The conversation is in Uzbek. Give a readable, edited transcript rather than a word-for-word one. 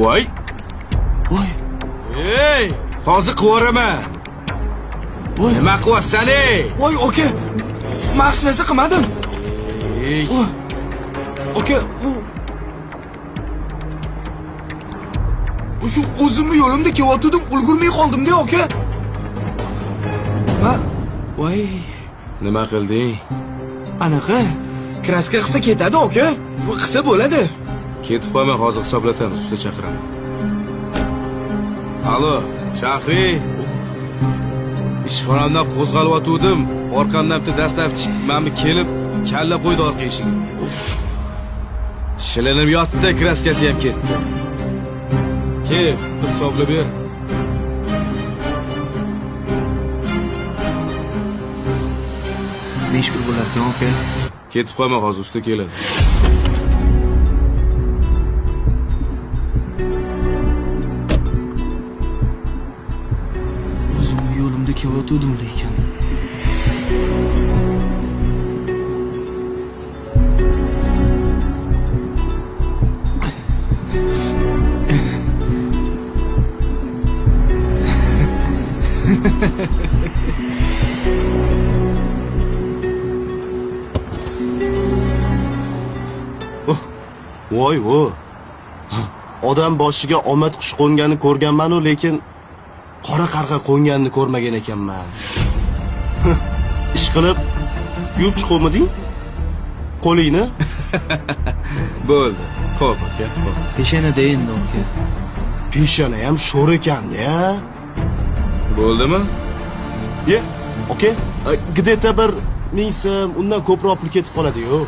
Voy. Voy. Ey, hozir qivoraman. Voy. Nima qilyapsan ey? Voy, aka. Men hech narsa qilmadim. Ey. Aka, shu o'zimni yo'limda kelayotgandim, ulgurmay qoldim-da, aka. Voy. Nima qilding? Anaqa, kraska qilsa ketadi, aka. Qilsa bo'ladi. Ketib qolmay hozir hisoblatamiz, usta chaqiraman. Alo, Shahriy. Ishxonamdan qo'zg'alib o'tdim. Orqamdan bitta dastavchi meni kelib, kalla qo'ydi orqa eshigini. Shilinib yotdi, kraskasi ham ketdi. Kel, hisoblab ber. Nesh pul bo'ladi, aka? Ketib qolma, hozir usta keladi. O'zimni yo'limda kelayotgandim lekin. Voy, odam boshiga omad qush qo'nganini ko'rganman-u, lekin qora qarg'a qo'nganini ko'rmagan ekanman. Ish qilib yuvib chiqomiding? Qo'lingni? Bo'ldi. Xo'p, aka. Peshonada endi, aka. Peshona ham sho'r ekan-da. Bo'ldimi? Ye, aka, где-то bir 1000 so'm, undan ko'proq pul ketib qoladi-yu.